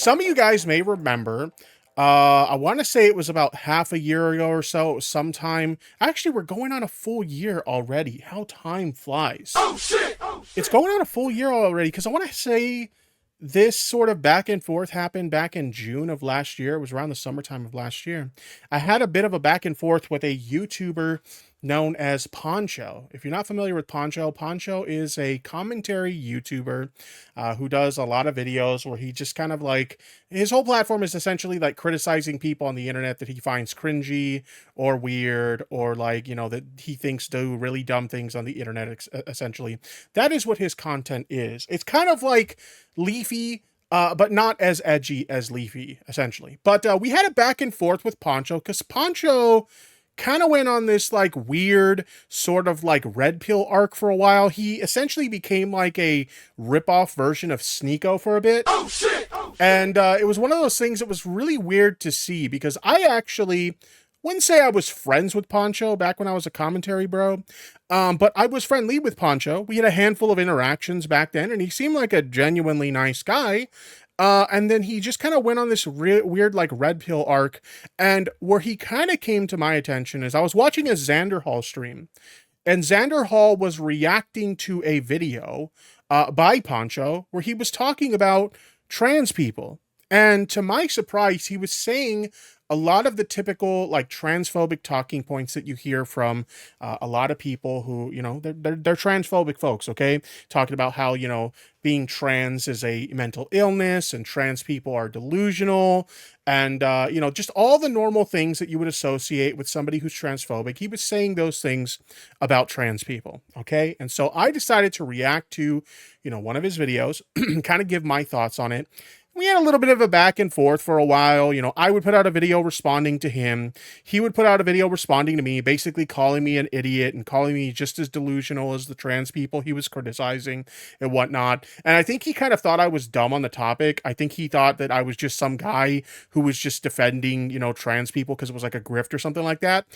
some of you guys may remember, I want to say it was about half a year ago or so. It was sometime. Actually, we're going on a full year already. How time flies. Oh shit! It's going on a full year already because I want to say this sort of back and forth happened back in June of last year. It was around the summertime of last year. I had a bit of a back and forth with a YouTuber known as Pancho. If you're not familiar with Pancho, Pancho is a commentary YouTuber who does a lot of videos where he just kind of like, his whole platform is essentially like criticizing people on the internet that he finds cringy or weird, or like, you know, that he thinks do really dumb things on the internet, essentially. That is what his content is. It's kind of like Leafy, but not as edgy as Leafy, essentially. But we had a back and forth with Pancho because Pancho kind of went on this like weird sort of like red pill arc for a while. He essentially became like a rip-off version of Sneeko for a bit. Oh shit! Oh, shit. And it was one of those things that was really weird to see because I actually wouldn't say I was friends with Pancho back when I was a commentary bro, but I was friendly with Pancho. We had a handful of interactions back then, and he seemed like a genuinely nice guy. And then he just kind of went on this weird, like, red pill arc. And where he kind of came to my attention is I was watching a Xander Hall stream. And Xander Hall was reacting to a video by Pancho where he was talking about trans people. And to my surprise, he was saying a lot of the typical like transphobic talking points that you hear from a lot of people who, you know, they're transphobic folks, okay? Talking about how, you know, being trans is a mental illness and trans people are delusional and, you know, just all the normal things that you would associate with somebody who's transphobic. He was saying those things about trans people, okay? And so I decided to react to, you know, one of his videos, kind of give my thoughts on it. We had a little bit of a back and forth for a while. You know, I would put out a video responding to him. He would put out a video responding to me, basically calling me an idiot and calling me just as delusional as the trans people he was criticizing and whatnot. And I think he kind of thought I was dumb on the topic. I think he thought that I was just some guy who was just defending, you know, trans people because it was like a grift or something like that.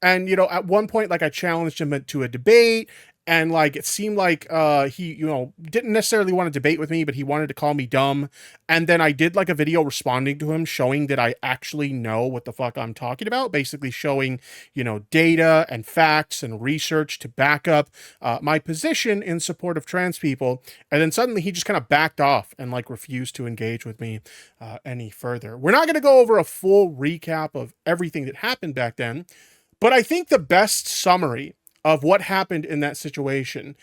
And, you know, at one point, like I challenged him to a debate. And like, it seemed like he, you know, didn't necessarily want to debate with me, but he wanted to call me dumb. And then I did like a video responding to him, showing that I actually know what the fuck I'm talking about. Basically showing, you know, data and facts and research to back up my position in support of trans people. And then suddenly he just kind of backed off and like refused to engage with me any further. We're not going to go over a full recap of everything that happened back then, but I think the best summary of what happened in that situation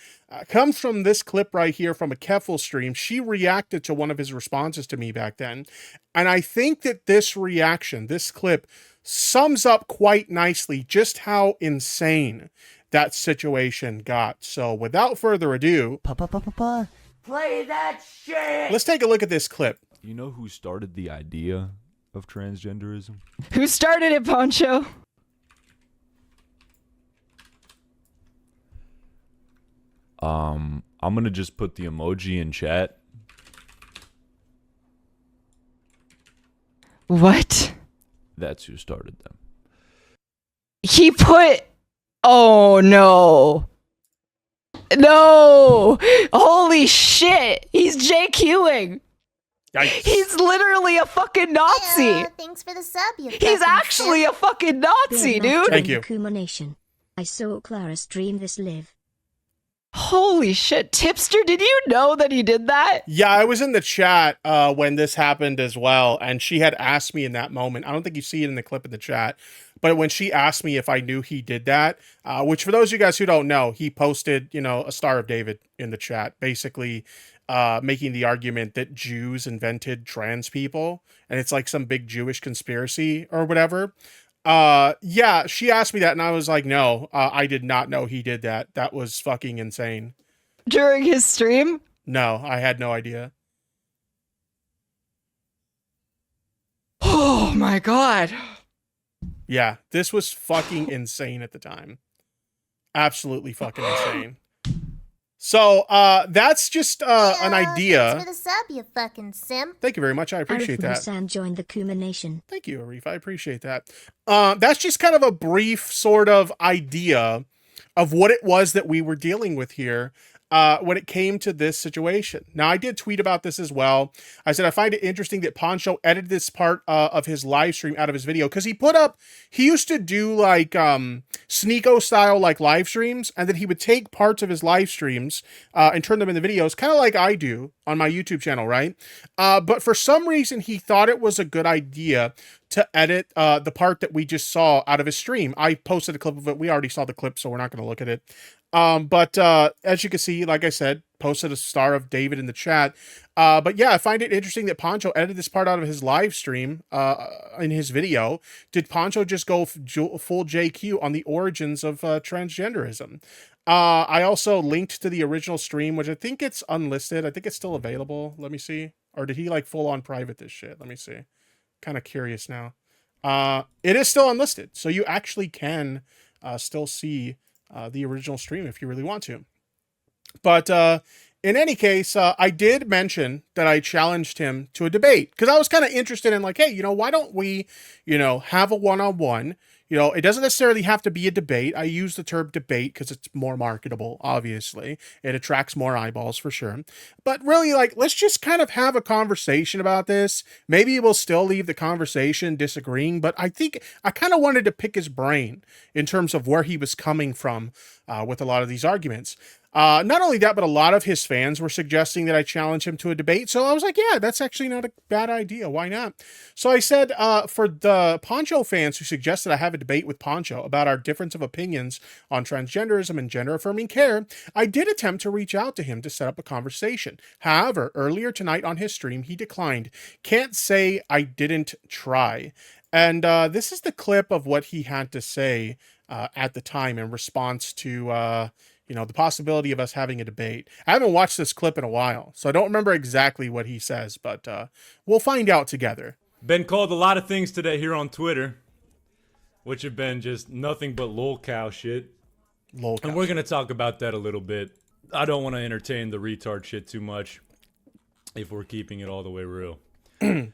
comes from this clip right here from a Keffel stream. She reacted to one of his responses to me back then. And I think that this reaction, this clip, sums up quite nicely just how insane that situation got. So without further ado, play that shit! Let's take a look at this clip. You know who started the idea of transgenderism? Who started it, Pancho? I'm gonna just put the emoji in chat. What? That's who started them. He put... Oh, no. No! Holy shit! He's JQing! Yikes. He's literally a fucking Nazi! Hey, thanks for the sub, you He's actually a fucking Nazi, dude! Thank you. Nation. I saw Clara stream this live. Holy shit, Tipster, did you know that he did that? Yeah, I was in the chat when this happened as well, and she had asked me in that moment. I don't think you see it in the clip in the chat, but when she asked me if I knew he did that, which for those of you guys who don't know, he posted, you know, a Star of David in the chat, basically making the argument that Jews invented trans people, and it's like some big Jewish conspiracy or whatever. Yeah, she asked me that and I was like, no, I did not know he did that. That was fucking insane. During his stream? No, I had no idea. Oh my god. Yeah, this was fucking insane at the time. Absolutely fucking insane. So, that's just an idea. Thanks for the sub, you fucking simp. Thank you very much. I appreciate that. Sam joined the Kuma Nation. Thank you, Arif. I appreciate that. That's just kind of a brief sort of idea of what it was that we were dealing with here. when it came to this situation. Now, I did tweet about this as well. I said, I find it interesting that Pancho edited this part of his live stream out of his video because he used to do like Sneeko style like live streams, and then he would take parts of his live streams and turn them into videos, kind of like I do on my YouTube channel, right? But for some reason, he thought it was a good idea to edit the part that we just saw out of his stream. I posted a clip of it. We already saw the clip, so we're not going to look at it. But as you can see, like I said, posted a star of David in the chat. But yeah, I find it interesting that Pancho edited this part out of his live stream in his video. Did Pancho just go full JQ on the origins of transgenderism? I also linked to the original stream, which I think it's unlisted. I think it's still available. Let me see. Or did he like full on private this shit? Let me see. Kind of curious now. It is still unlisted, so you actually can still see the original stream if you really want to. But in any case, I did mention that I challenged him to a debate because I was kind of interested in like, hey, why don't we, have a one-on-one? It doesn't necessarily have to be a debate. I use the term debate because it's more marketable, obviously. It attracts more eyeballs for sure. But really, like, let's just kind of have a conversation about this. Maybe we'll still leave the conversation disagreeing, but I think I kind of wanted to pick his brain in terms of where he was coming from with a lot of these arguments. Not only that, but a lot of his fans were suggesting that I challenge him to a debate. So I was like, yeah, that's actually not a bad idea. Why not? So I said, for the Pancho fans who suggested I have a debate with Pancho about our difference of opinions on transgenderism and gender affirming care, I did attempt to reach out to him to set up a conversation. However, earlier tonight on his stream, he declined. Can't say I didn't try. And this is the clip of what he had to say at the time in response to the possibility of us having a debate. I haven't watched this clip in a while, so I don't remember exactly what he says, but we'll find out together. Been called a lot of things today here on Twitter, which have been just nothing but lolcow shit. Lolcow. And we're going to talk about that a little bit. I don't want to entertain the retard shit too much if we're keeping it all the way real.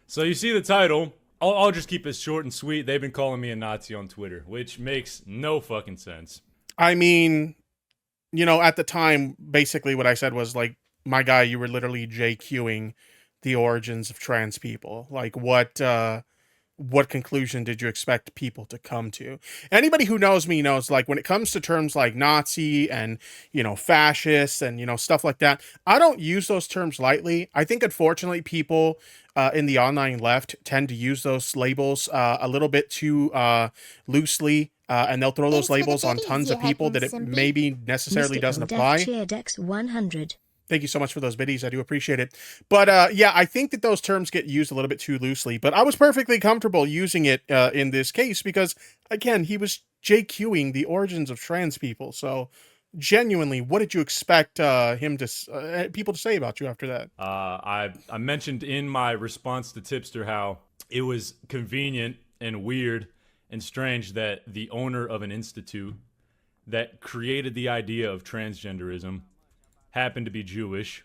So you see the title. I'll just keep it short and sweet. They've been calling me a Nazi on Twitter, which makes no fucking sense. I mean, at the time, basically what I said was like, my guy, you were literally JQing the origins of trans people. Like, what conclusion did you expect people to come to? Anybody who knows me knows, like, when it comes to terms like Nazi and, fascist and, stuff like that, I don't use those terms lightly. I think, unfortunately, people in the online left tend to use those labels a little bit too loosely. And they'll throw those labels on tons of people that it maybe necessarily doesn't apply. Thank you so much for those biddies. I do appreciate it. But yeah, I think that those terms get used a little bit too loosely. But I was perfectly comfortable using it in this case because, again, he was JQing the origins of trans people. So genuinely, what did you expect people to say about you after that? I mentioned in my response to Tipster how it was convenient and weird and strange that the owner of an institute that created the idea of transgenderism happened to be Jewish.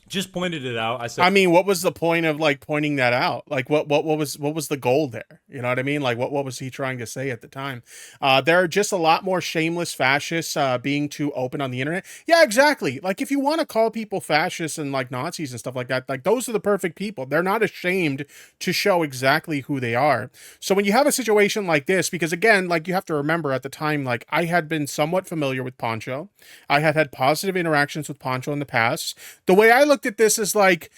Just pointed it out. I said, I mean, what was the point of like pointing that out? Like what was the goal there? You know what I mean? Like what was he trying to say at the time? There are just a lot more shameless fascists being too open on the internet. Yeah, exactly. Like if you want to call people fascists and like Nazis and stuff like that, like those are the perfect people. They're not ashamed to show exactly who they are. So when you have a situation like this, because again, like you have to remember at the time, like I had been somewhat familiar with Pancho. I had had positive interactions with Pancho in the past. The way I looked at this is like,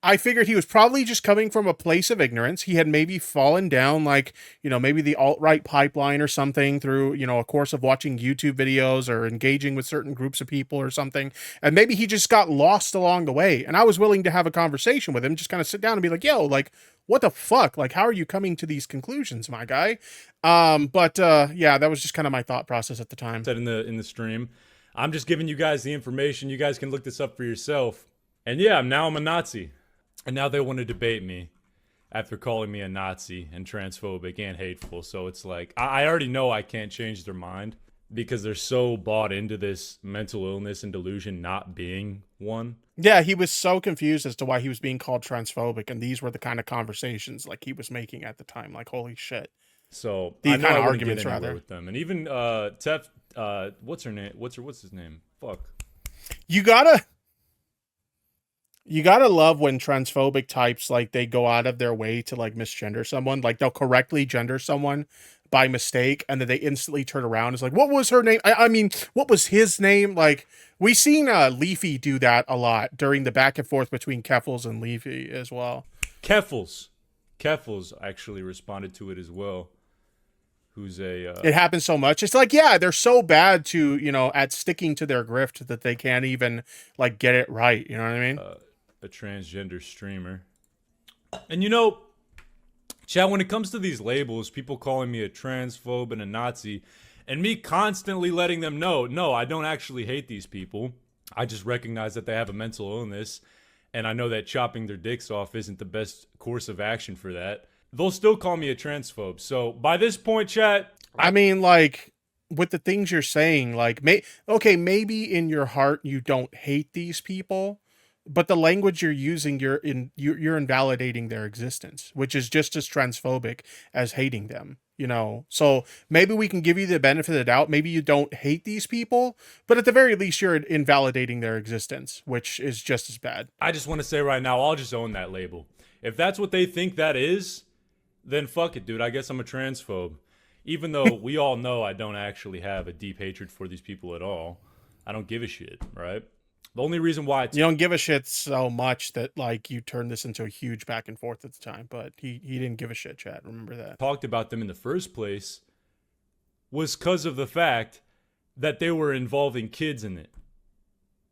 I figured he was probably just coming from a place of ignorance. He had maybe fallen down like, maybe the alt-right pipeline or something through, a course of watching YouTube videos or engaging with certain groups of people or something. And maybe he just got lost along the way. And I was willing to have a conversation with him, just kind of sit down and be like, yo, like, what the fuck? Like, how are you coming to these conclusions, my guy? But yeah, that was just kind of my thought process at the time. Said in the stream, I'm just giving you guys the information. You guys can look this up for yourself. And yeah, now I'm a Nazi. And now they want to debate me after calling me a Nazi and transphobic and hateful. So it's like, I already know I can't change their mind because they're so bought into this mental illness and delusion not being one. Yeah, he was so confused as to why he was being called transphobic. And these were the kind of conversations like he was making at the time. Like, holy shit. So these I know kind of I arguments get rather with them. And even Tef, what's his name? Fuck. You gotta love when transphobic types, like, they go out of their way to, like, misgender someone. Like, they'll correctly gender someone by mistake, and then they instantly turn around. It's like, what was her name? I mean, what was his name? Like, we seen Leafy do that a lot during the back and forth between Keffels and Leafy as well. Keffels actually responded to it as well. Who's a... It happens so much. It's like, yeah, they're so bad to, you know, at sticking to their grift that they can't even, like, get it right. You know what I mean? A transgender streamer. And you know, chat, when it comes to these labels, people calling me a transphobe and a Nazi, and me constantly letting them know, no, I don't actually hate these people. I just recognize that they have a mental illness, and I know that chopping their dicks off isn't the best course of action for that. They'll still call me a transphobe. So by this point, chat, I mean, like, with the things you're saying, like, okay, maybe in your heart you don't hate these people, but the language you're using, you're invalidating their existence, which is just as transphobic as hating them, you know? So maybe we can give you the benefit of the doubt. Maybe you don't hate these people, but at the very least you're invalidating their existence, which is just as bad. I just want to say right now, I'll just own that label. If that's what they think that is, then fuck it, dude. I guess I'm a transphobe. Even though we all know I don't actually have a deep hatred for these people at all. I don't give a shit, right? The only reason why you don't give a shit so much that, like, you turned this into a huge back and forth at the time, but he didn't give a shit, chat. Remember that. Talked about them in the first place was because of the fact that they were involving kids in it.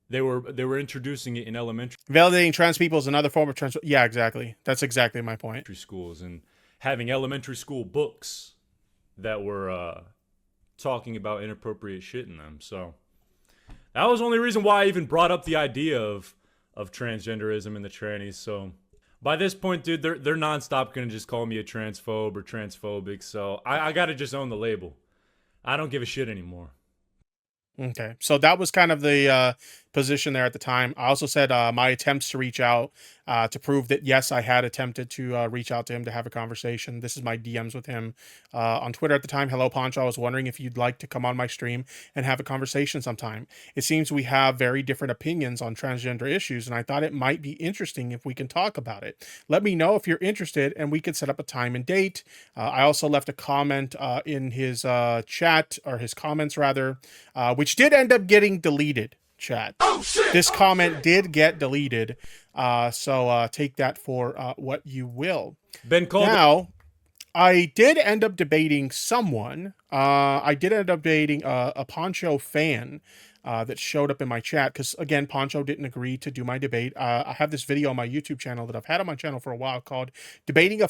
They were introducing it in elementary. Validating trans people is another form of trans. Yeah, exactly. That's exactly my point. Schools and having elementary school books that were talking about inappropriate shit in them. So that was the only reason why I even brought up the idea of transgenderism and the trannies. So by this point, dude, they're nonstop gonna just call me a transphobe or transphobic. So I gotta just own the label. I don't give a shit anymore. Okay, so that was kind of the position there at the time. I also said my attempts to reach out to prove that, yes, I had attempted to reach out to him to have a conversation. This is my DMs with him on Twitter at the time. Hello, Pancho. I was wondering if you'd like to come on my stream and have a conversation sometime. It seems we have very different opinions on transgender issues, and I thought it might be interesting if we can talk about it. Let me know if you're interested, and we could set up a time and date. I also left a comment in his chat, or his comments rather, which did end up getting deleted. Chat. Oh, shit. This comment did get deleted, so take that for what you will. Ben called. Now, I did end up debating someone. I did end up debating a Pancho fan that showed up in my chat, because, again, Pancho didn't agree to do my debate. I have this video on my YouTube channel that I've had on my channel for a while called Debating a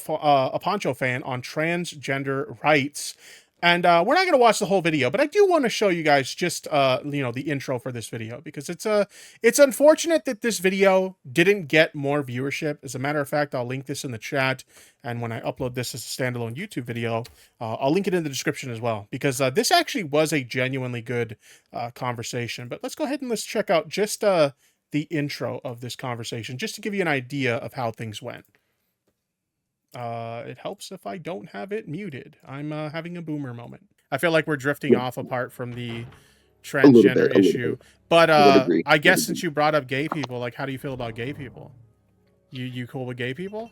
Pancho Fan on Transgender Rights. And we're not going to watch the whole video, but I do want to show you guys just, you know, the intro for this video, because it's unfortunate that this video didn't get more viewership. As a matter of fact, I'll link this in the chat, and when I upload this as a standalone YouTube video, I'll link it in the description as well, because this actually was a genuinely good conversation. But let's go ahead and let's check out just the intro of this conversation, just to give you an idea of how things went. It helps if I don't have it muted. I'm having a boomer moment. I feel like we're drifting off apart from the transgender issue. But I guess since you brought up gay people, like, how do you feel about gay people? You cool with gay people?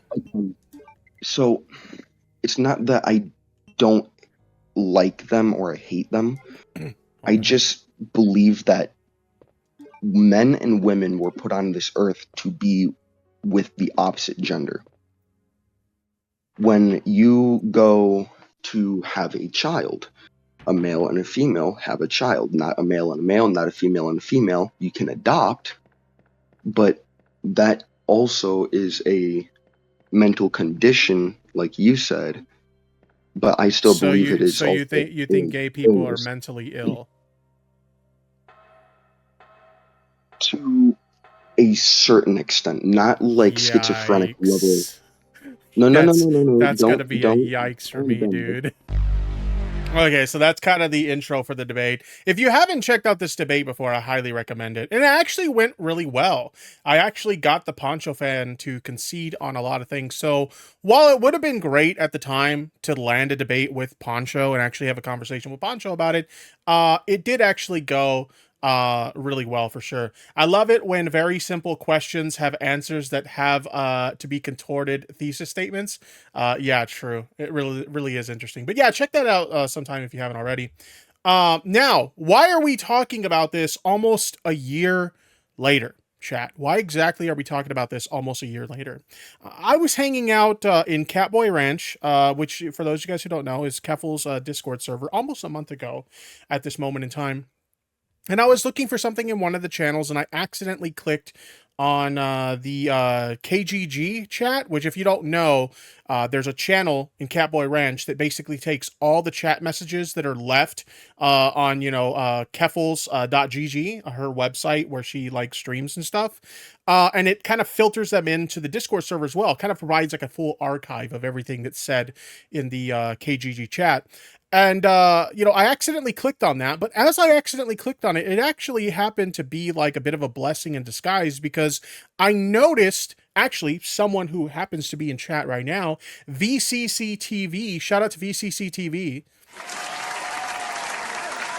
So it's not that I don't like them or I hate them. Okay. I just believe that men and women were put on this earth to be with the opposite gender. When you go to have a child, a male and a female have a child, not a male and a male, not a female and a female. You can adopt, but that also is a mental condition, like you said. But I still believe it is. So you think gay people are mentally ill? To a certain extent, not like schizophrenic level. No. That's gonna be a yikes for me, dude. Okay, so that's kind of the intro for the debate. If you haven't checked out this debate before, I highly recommend it. And it actually went really well. I actually got the Pancho fan to concede on a lot of things. So while it would have been great at the time to land a debate with Pancho and actually have a conversation with Pancho about it, it did actually go really well for sure. I love it when very simple questions have answers that have to be contorted thesis statements. Yeah, true. It really is interesting. But yeah, check that out sometime if you haven't already. Now, why are we talking about this almost a year later? Chat. Why exactly are we talking about this almost a year later? I was hanging out in Catboy Ranch, which, for those of you guys who don't know, is Keffel's Discord server, almost a month ago at this moment in time. And I was looking for something in one of the channels, and I accidentally clicked on the KGG chat, which, if you don't know, there's a channel in Catboy Ranch that basically takes all the chat messages that are left on, Keffels.gg, her website where she like streams and stuff. And it kind of filters them into the Discord server as well. It kind of provides like a full archive of everything that's said in the KGG chat. And, I accidentally clicked on that, but as I accidentally clicked on it, it actually happened to be like a bit of a blessing in disguise, because I noticed, actually, someone who happens to be in chat right now, VCCTV, shout out to VCCTV.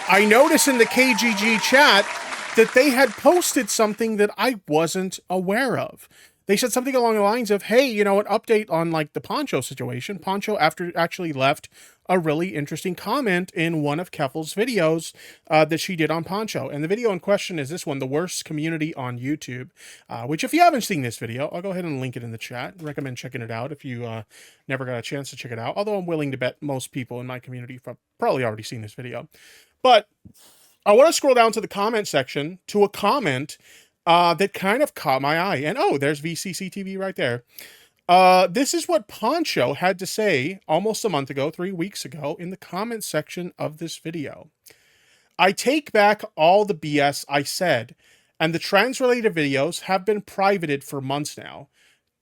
I noticed in the KGG chat that they had posted something that I wasn't aware of. They said something along the lines of, hey, an update on like the Pancho situation. Pancho actually left a really interesting comment in one of Keffel's videos that she did on Pancho. And the video in question is this one, The Worst Community on YouTube, which, if you haven't seen this video, I'll go ahead and link it in the chat. Recommend checking it out if you never got a chance to check it out. Although I'm willing to bet most people in my community have probably already seen this video. But I want to scroll down to the comment section to a comment that kind of caught my eye. And oh, there's VCCTV right there. This is what Pancho had to say almost a month ago, 3 weeks ago, in the comment section of this video. I take back all the BS I said, and the trans-related videos have been privated for months now.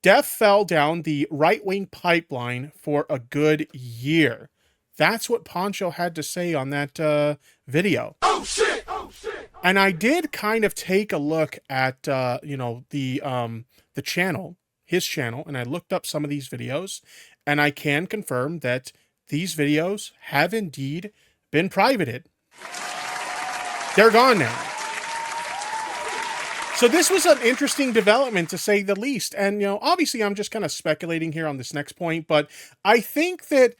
Death fell down the right-wing pipeline for a good year. That's what Pancho had to say on that video. Oh shit! Oh shit! And I did kind of take a look at the channel, his channel, and I looked up some of these videos, and I can confirm that these videos have indeed been privated. They're gone now. So this was an interesting development, to say the least. And obviously I'm just kind of speculating here on this next point, but I think that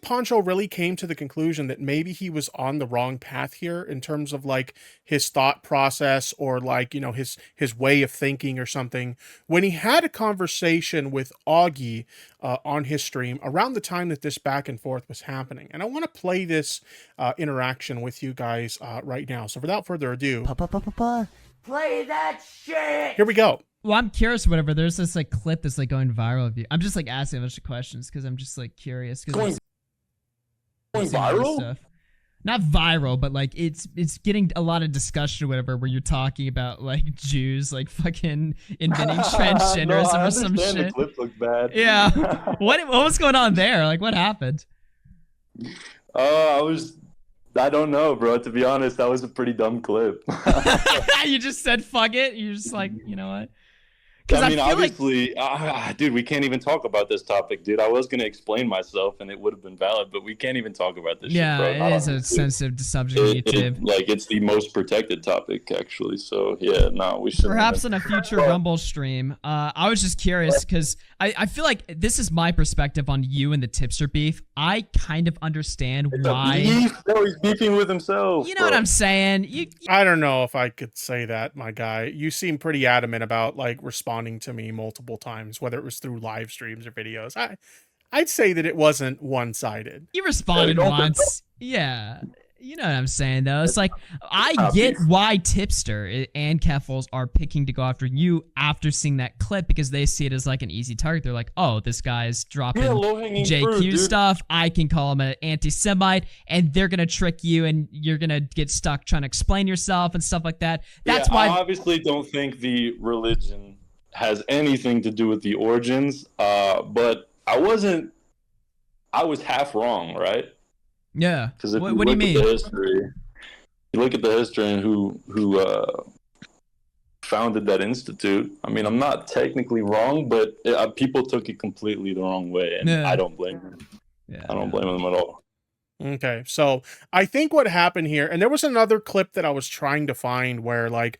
Pancho really came to the conclusion that maybe he was on the wrong path here in terms of like his thought process, or like, his way of thinking or something, when he had a conversation with Augie on his stream around the time that this back and forth was happening. And I want to play this interaction with you guys right now. So without further ado, Play that shit! here we go. Well, I'm curious. Whatever. There's this like clip that's like going viral of you. I'm just like asking a bunch of questions because I'm just like curious. Going viral? Stuff. Not viral, but like it's getting a lot of discussion or whatever, where you're talking about like Jews like fucking inventing transgenderism or some shit. The clip looked bad. Yeah. What was going on there? Like, what happened? I don't know, bro. To be honest, that was a pretty dumb clip. You just said fuck it. You're just like, you know what? I mean, obviously, dude, we can't even talk about this topic, dude. I was going to explain myself, and it would have been valid, but we can't even talk about this shit, bro. Yeah, it is a sensitive subject on YouTube. It's the most protected topic, actually. So, yeah, no, we should. Perhaps in a future Rumble stream. I was just curious, because I feel like this is my perspective on you and the tipster beef. I kind of understand why. No, he's beefing with himself. You know what I'm saying? I don't know if I could say that, my guy. You seem pretty adamant about like responding to me multiple times, whether it was through live streams or videos. I'd say that it wasn't one-sided. You responded once. Yeah. You know what I'm saying, though. It's like, I get why Tipster and Keffels are picking to go after you after seeing that clip, because they see it as like an easy target. They're like, oh, this guy's dropping JQ stuff. I can call him an anti-Semite, and they're going to trick you, and you're going to get stuck trying to explain yourself and stuff like that. That's why I obviously don't think the religion has anything to do with the origins, but I was half wrong, right? Yeah. Because if what do you mean? You look at the history and who founded that institute. I mean, I'm not technically wrong, but people took it completely the wrong way, and I don't blame them. Yeah, I don't blame them at all. Okay, so I think what happened here, and there was another clip that I was trying to find where like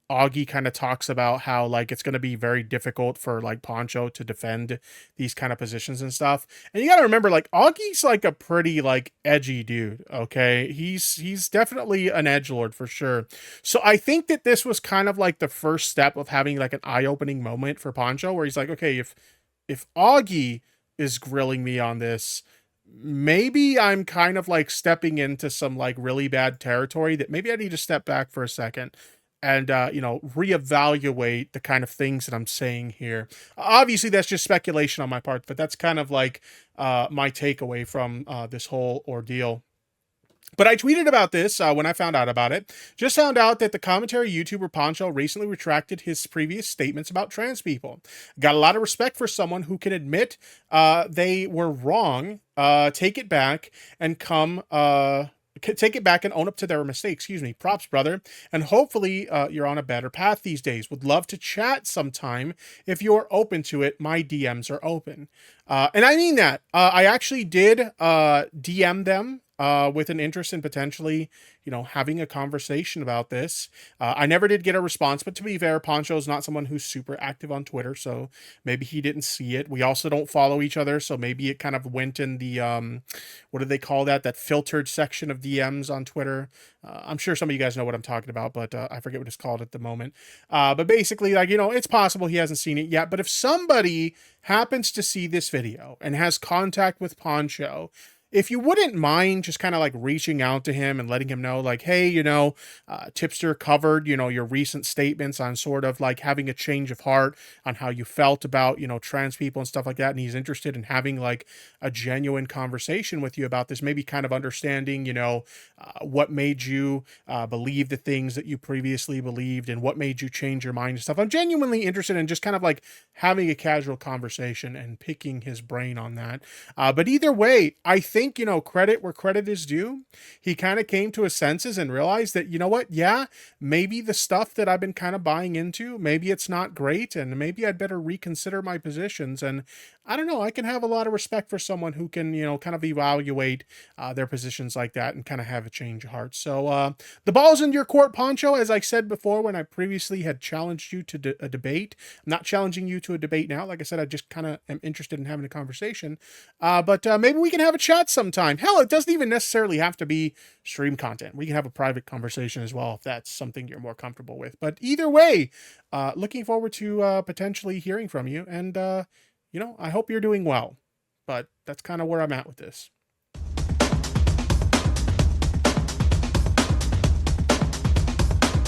Augie kind of talks about how like it's going to be very difficult for like Pancho to defend these kind of positions and stuff. And you got to remember, like Augie's like a pretty like edgy dude. Okay, he's definitely an edgelord for sure. So I think that this was kind of like the first step of having like an eye-opening moment for Pancho, where he's like, okay, if Augie is grilling me on this, maybe I'm kind of like stepping into some like really bad territory that maybe I need to step back for a second and, reevaluate the kind of things that I'm saying here. Obviously, that's just speculation on my part, but that's kind of like my takeaway from this whole ordeal. But I tweeted about this when I found out about it. Just found out that the commentary YouTuber Pancho recently retracted his previous statements about trans people. Got a lot of respect for someone who can admit they were wrong, take it back, and take it back and own up to their mistakes. Excuse me. Props, brother. And hopefully you're on a better path these days. Would love to chat sometime. If you're open to it, my DMs are open. And I mean that. I actually did DM them with an interest in potentially, having a conversation about this. I never did get a response, but to be fair, Pancho's not someone who's super active on Twitter, so maybe he didn't see it. We also don't follow each other, so maybe it kind of went in the, what do they call that? That filtered section of DMs on Twitter. I'm sure some of you guys know what I'm talking about, but I forget what it's called at the moment. But basically, like, it's possible he hasn't seen it yet, but if somebody happens to see this video and has contact with Pancho, if you wouldn't mind just kind of like reaching out to him and letting him know like, hey, Tipster covered, your recent statements on sort of like having a change of heart on how you felt about, trans people and stuff like that. And he's interested in having like a genuine conversation with you about this, maybe kind of understanding, what made you believe the things that you previously believed and what made you change your mind and stuff. I'm genuinely interested in just kind of like having a casual conversation and picking his brain on that. But either way, I think, credit where credit is due. He kind of came to his senses and realized that, yeah, maybe the stuff that I've been kind of buying into, maybe it's not great, and maybe I'd better reconsider my positions. And I don't know, I can have a lot of respect for someone who can, kind of evaluate their positions like that and kind of have a change of heart. So the ball's in your court, Pancho. As I said before, when I previously had challenged you to a debate, I'm not challenging you to a debate now. Like I said, I just kind of am interested in having a conversation. But maybe we can have a chat sometime. Hell, it doesn't even necessarily have to be stream content. We can have a private conversation as well if that's something you're more comfortable with. But either way, looking forward to potentially hearing from you. And, I hope you're doing well. But that's kind of where I'm at with this.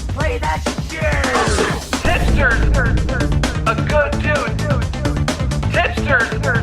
Play that shit! Tipster! A good dude! Tipster!